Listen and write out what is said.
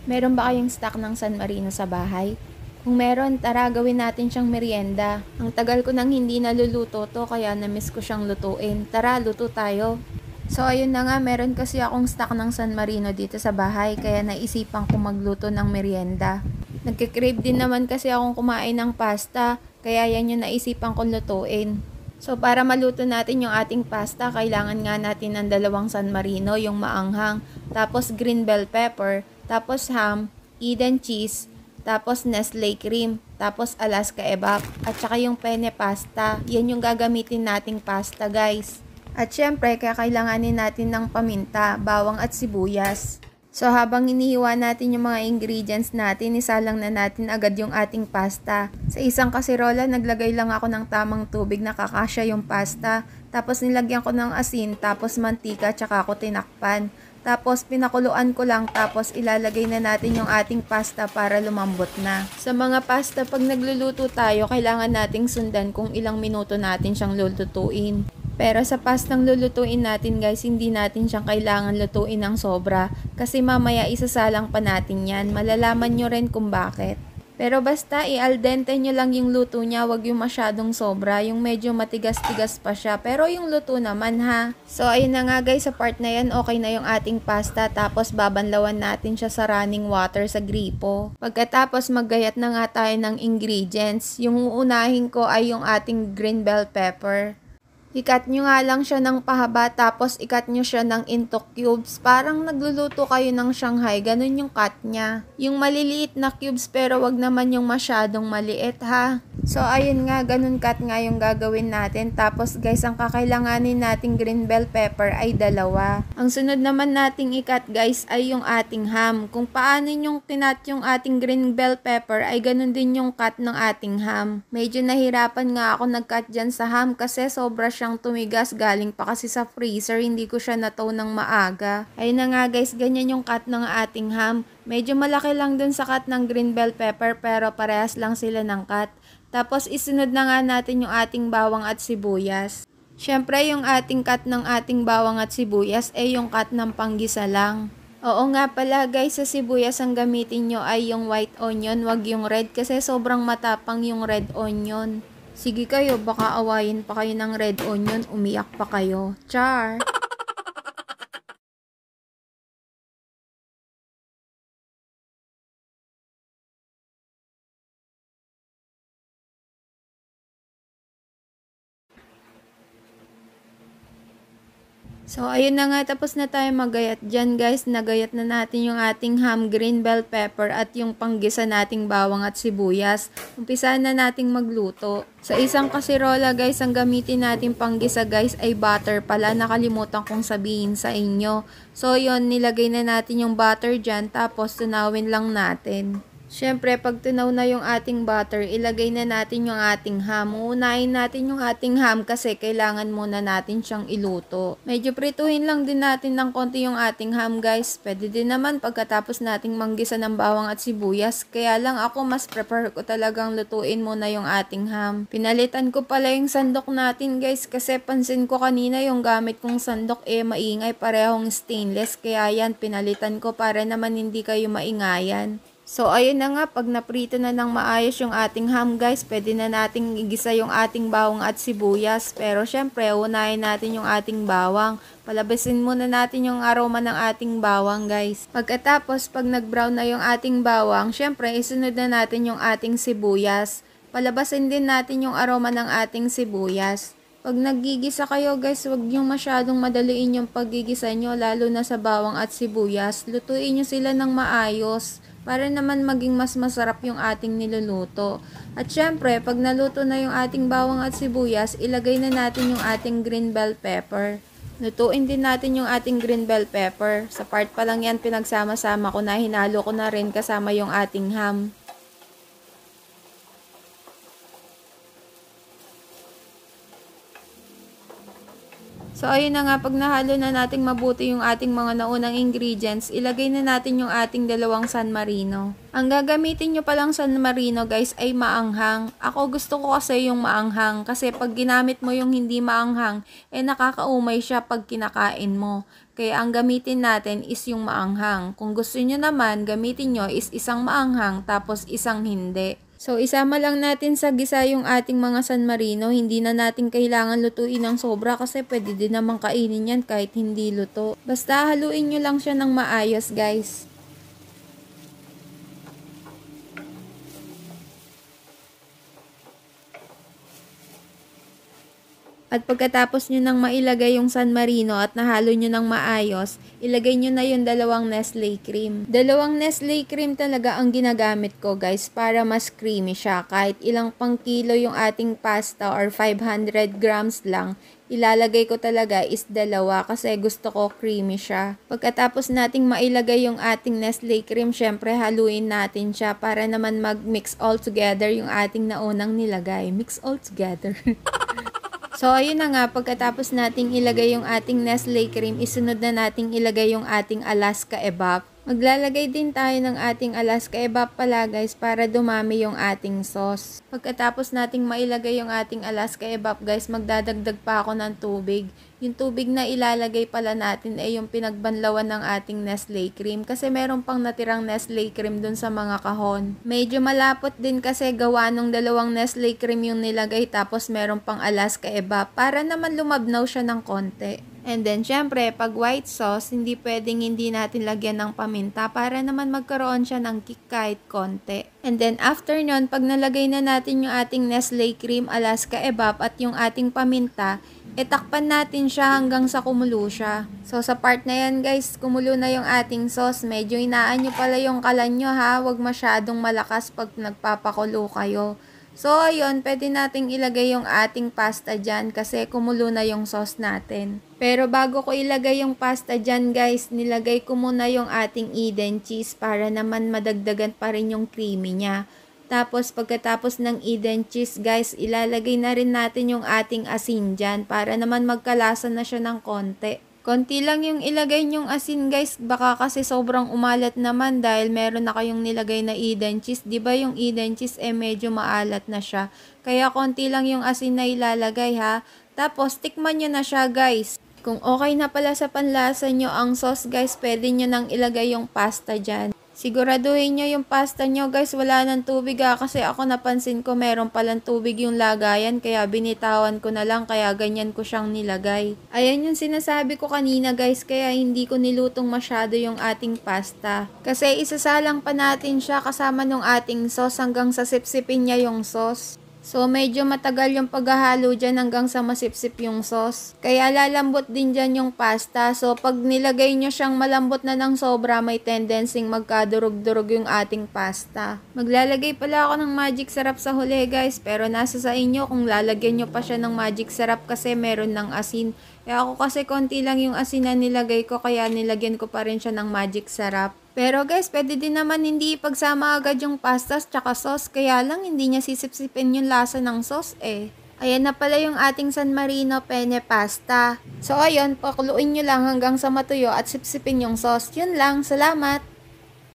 Meron ba kayong stock ng San Marino sa bahay? Kung meron, tara gawin natin siyang merienda. Ang tagal ko nang hindi naluluto to kaya namiss ko siyang lutuin. Tara, luto tayo. So ayun na nga, meron kasi akong stock ng San Marino dito sa bahay kaya naisipan ko magluto ng merienda. Nagkikrave din naman kasi akong kumain ng pasta kaya yan yung naisipan kong lutuin. So para maluto natin yung ating pasta, kailangan nga natin ng 2 San Marino, yung maanghang, tapos green bell pepper, tapos ham, Eden cheese, tapos Nestle cream, tapos Alaska Evap, at saka yung penne pasta. Yan yung gagamitin nating pasta, guys. At syempre, kailanganin natin ng paminta, bawang at sibuyas. So habang inihiwa natin yung mga ingredients natin, isalang na natin agad yung ating pasta. Sa isang kasirola, naglagay lang ako ng tamang tubig na kakasya yung pasta. Tapos nilagyan ko ng asin, tapos mantika, tsaka ako tinakpan. Tapos pinakuluan ko lang, tapos ilalagay na natin yung ating pasta para lumambot na. Sa mga pasta, pag nagluluto tayo, kailangan nating sundan kung ilang minuto natin siyang lulutuin. Pero sa pastang lulutuin natin, guys, hindi natin siyang kailangan lutuin ng sobra kasi mamaya isasalang pa natin yan. Malalaman nyo rin kung bakit. Pero basta i-al dente nyo lang yung luto niya, wag yung masyadong sobra, yung medyo matigas-tigas pa siya. Pero yung luto naman ha. So ayun na nga guys, sa part na yan okay na yung ating pasta, tapos babanlawan natin siya sa running water sa gripo. Pagkatapos maggayat na nga tayo ng ingredients. Yung uunahin ko ay yung ating green bell pepper. I-cut nyo nga lang siya ng pahaba, tapos i-cut nyo siya ng into cubes. Parang nagluluto kayo ng Shanghai, ganun yung cut niya. Yung maliliit na cubes pero wag naman yung masyadong maliit ha. So ayun nga, ganun cut nga yung gagawin natin. Tapos guys, ang kakailanganin nating green bell pepper ay 2. Ang sunod naman nating i-cut guys ay yung ating ham. Kung paano yung kinat yung ating green bell pepper ay ganun din yung cut ng ating ham. Medyo nahirapan nga ako nag-cut dyan sa ham kasi sobra siyang tumigas, galing pa kasi sa freezer, hindi ko siya nataw ng maaga. Ayun na nga guys, ganyan yung cut ng ating ham. Medyo malaki lang dun sa cut ng green bell pepper pero parehas lang sila ng cut. Tapos isunod na nga natin yung ating bawang at sibuyas. Syempre yung ating cut ng ating bawang at sibuyas ay yung cut ng panggisa lang. Oo nga pala guys, sa sibuyas ang gamitin nyo ay yung white onion, wag yung red kasi sobrang matapang yung red onion. Sige kayo, baka awayin pa kayo ng red onion, umiyak pa kayo. Char! So, ayun na nga, tapos na tayo magayat dyan guys. Nagayat na natin yung ating ham, green bell pepper at yung panggisa nating bawang at sibuyas. Umpisahan na nating magluto. Sa isang kasirola guys, ang gamitin nating panggisa guys ay butter pala. Nakalimutan kong sabihin sa inyo. So, yun, nilagay na natin yung butter dyan, tapos tunawin lang natin. Siyempre, pag tunaw na yung ating butter, ilagay na natin yung ating ham. Uunahin natin yung ating ham kasi kailangan muna natin siyang iluto. Medyo prituhin lang din natin ng konti yung ating ham guys. Pwede din naman pagkatapos nating manggisa ng bawang at sibuyas. Kaya lang ako mas prefer ko talagang lutuin muna yung ating ham. Pinalitan ko pala yung sandok natin guys kasi pansin ko kanina yung gamit kong sandok maingay, parehong stainless. Kaya yan, pinalitan ko para naman hindi kayo maingayan. So, ayun na nga, pag naprito na ng maayos yung ating ham guys, pwede na nating igisa yung ating bawang at sibuyas. Pero syempre, unahin natin yung ating bawang. Palabasin muna natin yung aroma ng ating bawang guys. Pagkatapos, pag nag-brown na yung ating bawang, syempre, isunod na natin yung ating sibuyas. Palabasin din natin yung aroma ng ating sibuyas. Pag naggigisa kayo guys, huwag nyo masyadong madaliin yung paggigisa nyo, lalo na sa bawang at sibuyas. Lutuin nyo sila ng maayos para naman maging mas masarap yung ating niluluto. At syempre, pag naluto na yung ating bawang at sibuyas, ilagay na natin yung ating green bell pepper. Lutuin din natin yung ating green bell pepper. Sa part pa lang yan, pinagsama-sama ko na, hinalo ko na rin kasama yung ating ham. So, ayun na nga, pag nahalo na nating mabuti yung ating mga naunang ingredients, ilagay na natin yung ating 2 San Marino. Ang gagamitin nyo palang San Marino guys ay maanghang. Ako gusto ko kasi yung maanghang kasi pag ginamit mo yung hindi maanghang, nakakaumay siya pag kinakain mo. Kaya ang gamitin natin is yung maanghang. Kung gusto nyo naman, gamitin nyo is isang maanghang tapos isang hindi. So, isama lang natin sa gisa yung ating mga San Marino. Hindi na natin kailangan lutuin ng sobra kasi pwede din naman kainin yan kahit hindi luto. Basta haluin nyo lang siya ng maayos, guys. At pagkatapos nyo nang mailagay yung San Marino at nahalo nyo ng maayos, ilagay nyo na yung dalawang Nestle cream. Dalawang Nestle cream talaga ang ginagamit ko guys para mas creamy siya. Kahit ilang pang kilo yung ating pasta or 500 grams lang, ilalagay ko talaga is dalawa kasi gusto ko creamy siya. Pagkatapos nating mailagay yung ating Nestle cream, syempre haluin natin siya para naman mag-mix all together yung ating naunang nilagay. Mix all together. So, ayun na nga, pagkatapos nating ilagay yung ating Nestle cream, isunod na nating ilagay yung ating Alaska Evap. Maglalagay din tayo ng ating Alaska Evap pala guys para dumami yung ating sauce. Pagkatapos nating mailagay yung ating Alaska Evap guys, magdadagdag pa ako ng tubig. Yung tubig na ilalagay pala natin ay yung pinagbanlawan ng ating Nestle cream kasi meron pang natirang Nestle cream dun sa mga kahon. Medyo malapot din kasi gawa nung dalawang Nestle cream yung nilagay tapos meron pang Alaska Evap para naman lumabnaw siya ng konti. And then, syempre, pag white sauce, hindi pwedeng hindi natin lagyan ng paminta para naman magkaroon siya ng kick kahit konti. And then, after nun, pag nalagay na natin yung ating Nestle cream, Alaska Evap at yung ating paminta, itakpan natin siya hanggang sa kumulo siya. So, sa part na yan guys, kumulo na yung ating sauce. Medyo inaan nyo pala yung kalan nyo ha. Huwag masyadong malakas pag nagpapakulo kayo. So, ayun, pwede nating ilagay yung ating pasta dyan kasi kumulo na yung sauce natin. Pero bago ko ilagay yung pasta dyan guys, nilagay ko muna yung ating Eden cheese para naman madagdagan pa rin yung creamy niya. Tapos, pagkatapos ng Eden cheese guys, ilalagay na rin natin yung ating asin dyan para naman magkalasa na siya ng konti. Konti lang yung ilagay nyong asin guys, baka kasi sobrang umalat naman dahil meron na kayong nilagay na Eden cheese. Diba yung Eden cheese medyo maalat na siya. Kaya konti lang yung asin na ilalagay ha. Tapos tikman nyo na siya guys. Kung okay na pala sa panlasa nyo ang sauce guys, pwede nyo nang ilagay yung pasta dyan. Siguraduhin nyo yung pasta nyo guys, wala ng tubig ha, kasi ako napansin ko meron palang tubig yung lagayan, kaya binitawan ko na lang, kaya ganyan ko siyang nilagay. Ayan yung sinasabi ko kanina guys, kaya hindi ko nilutong masyado yung ating pasta. Kasi isasalang pa natin siya kasama ng ating sauce hanggang sa sipsipin niya yung sauce. So, medyo matagal yung paghahalo dyan hanggang sa masipsip yung sauce. Kaya lalambot din dyan yung pasta. So, pag nilagay nyo siyang malambot na ng sobra, may tendency magkadurog-durog yung ating pasta. Maglalagay pala ako ng magic syrup sa huli guys. Pero nasa sa inyo kung lalagyan nyo pa siya ng magic syrup kasi meron ng asin. Kaya ako kasi konti lang yung asin na nilagay ko kaya nilagyan ko pa rin siya ng magic syrup. Pero guys, pwede din naman hindi ipagsama agad yung pastas tsaka sauce. Kaya lang hindi niya sisipsipin yung lasa ng sauce eh. Ayan na pala yung ating San Marino penne pasta. So ayun, pakuluin nyo lang hanggang sa matuyo at sipsipin yung sauce. Yun lang, salamat!